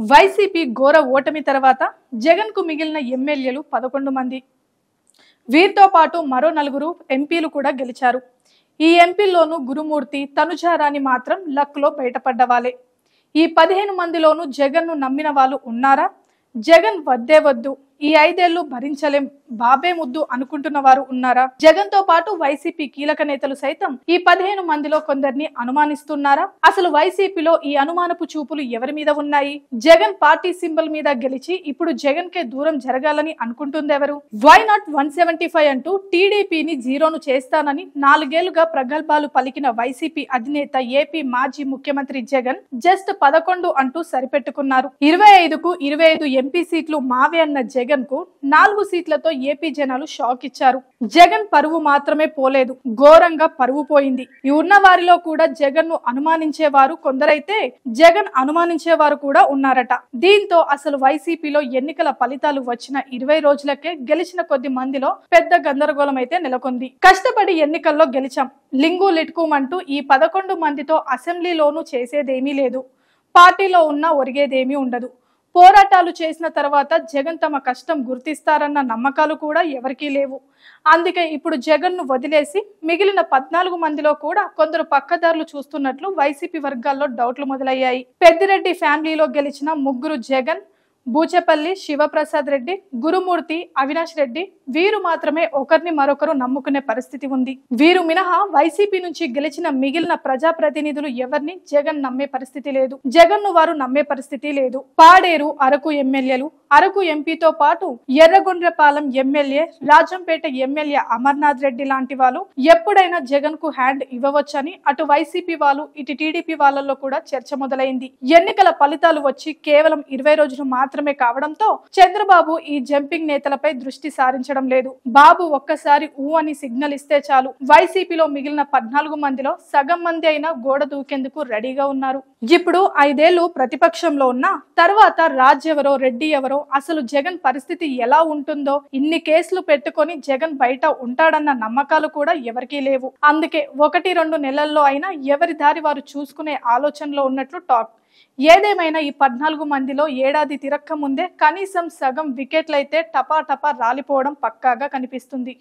YCP ఘోర ఓటమి తర్వాత జగన్ కు మిగిలిన ఎమ్మెల్యేలు 11 మంది. వీరితో పాటు మరో 4 ఎంపీలు కూడా గెలిచారు. ఈ ఎంపీల్లోనూ గురుమూర్తి, తనుజారాణి మాత్రం లక్లో బయటపడ్డవాలే. ఈ 15 మందిలోనూ జగన్ ను నమ్మిన వాళ్ళు ఉన్నారా? జగన్ వద్దే వద్దు, ఈ 5 ఏళ్లు భరించలేం, బాబే ముద్దు అనుకుంటున్న వారు ఉన్నారా? జగన్ తో పాటు వైసీపీ కీలక నేతలు సైతం ఈ 15 మందిలో కొందరిని అనుమానిస్తున్నారా? అసలు వైసీపీలో ఈ అనుమానపు చూపులు ఎవరి మీద ఉన్నాయి? జగన్ పార్టీ సింబల్ మీద గెలిచి ఇప్పుడు జగన్ కే దూరం జరగాలని అనుకుంటుందెవరు? వై నాట్ 175 అంటూ టీడీపీని జీరోను చేస్తానని 4 ఏళ్లుగా ప్రగల్భాలు పలికిన వైసీపీ అధినేత ఏపీ మాజీ ముఖ్యమంత్రి జగన్ జస్ట్ 11 అంటూ సరిపెట్టుకున్నారు. 25కు 25 ఎంపీ సీట్లు మావే అన్న జగన్ కు 4 సీట్లతో ఏపీ జనాలు షాక్ ఇచ్చారు. జగన్ పరువు మాత్రమే పోలేదు, ఘోరంగా పరువు పోయింది. ఈ ఉన్న వారిలో కూడా జగన్ ను అనుమానించేవారు కొందరైతే జగన్ అనుమానించేవారు కూడా ఉన్నారట. దీంతో అసలు వైసీపీలో ఎన్నికల ఫలితాలు వచ్చిన 20 రోజులకే గెలిచిన కొద్ది మందిలో పెద్ద గందరగోళం అయితే నెలకొంది. కష్టపడి ఎన్నికల్లో గెలిచాం, లింగు లిట్కుమంటూ ఈ 11 మందితో అసెంబ్లీలోనూ చేసేదేమీ లేదు, పార్టీలో ఉన్న ఒరిగేదేమీ ఉండదు. పోరాటాలు చేసిన తర్వాత జగన్ తమ కష్టం గుర్తిస్తారన్న నమ్మకాలు కూడా ఎవరికీ లేవు. అందుకే ఇప్పుడు జగన్ ను వదిలేసి మిగిలిన 14 మందిలో కూడా కొందరు పక్కదారులు చూస్తున్నట్లు వైసీపీ వర్గాల్లో డౌట్లు మొదలయ్యాయి. పెద్దిరెడ్డి ఫ్యామిలీలో గెలిచిన 3 జగన్, బూచేపల్లి శివప్రసాద్ రెడ్డి, గురుమూర్తి, అవినాష్ రెడ్డి వీరు మాత్రమే ఒకరిని మరొకరు నమ్ముకునే పరిస్థితి ఉంది. వీరు మినహా వైసీపీ నుంచి గెలిచిన మిగిలిన ప్రజాప్రతినిధులు ఎవరిని జగన్ నమ్మే పరిస్థితి లేదు. జగన్ ను వారు నమ్మే పరిస్థితి లేదు. పాడేరు, అరకు ఎమ్మెల్యేలు, అరకు ఎంపీతో పాటు ఎర్రగొండ్రపాలెం ఎమ్మెల్యే, రాజంపేట ఎమ్మెల్యే అమర్నాథ్ రెడ్డి లాంటి వాళ్ళు ఎప్పుడైనా జగన్ కు హ్యాండ్ ఇవ్వవచ్చని అటు వైసీపీ వాళ్ళు ఇటు టీడీపీ వాళ్ళల్లో కూడా చర్చ మొదలైంది. ఎన్నికల ఫలితాలు వచ్చి కేవలం 20 రోజులు మాత్రమే కావడంతో చంద్రబాబు ఈ జంపింగ్ నేతలపై దృష్టి సారించడం లేదు. బాబు ఒక్కసారి ఊ అని సిగ్నల్ ఇస్తే చాలు వైసీపీలో మిగిలిన 14 మందిలో సగం మంది అయినా గోడ దూకేందుకు రెడీగా ఉన్నారు. ఇప్పుడు 5 ఏళ్లు ప్రతిపక్షంలో ఉన్న తర్వాత రాజ్ ఎవరో రెడ్డి ఎవరో, అసలు జగన్ పరిస్థితి ఎలా ఉంటుందో, ఇన్ని కేసులు పెట్టుకొని జగన్ బయట ఉంటాడన్న నమ్మకాలు కూడా ఎవరికీ లేవు. అందుకే 1-2 నెలల్లో అయినా ఎవరి దారి వారు చూసుకునే ఆలోచనలో ఉన్నట్లు టాక్. ఏదేమైనా ఈ 14 మందిలో ఏడాది తిరక్క ముందే కనీసం సగం వికెట్లయితే టపా టపా రాలిపోవడం పక్కాగా కనిపిస్తుంది.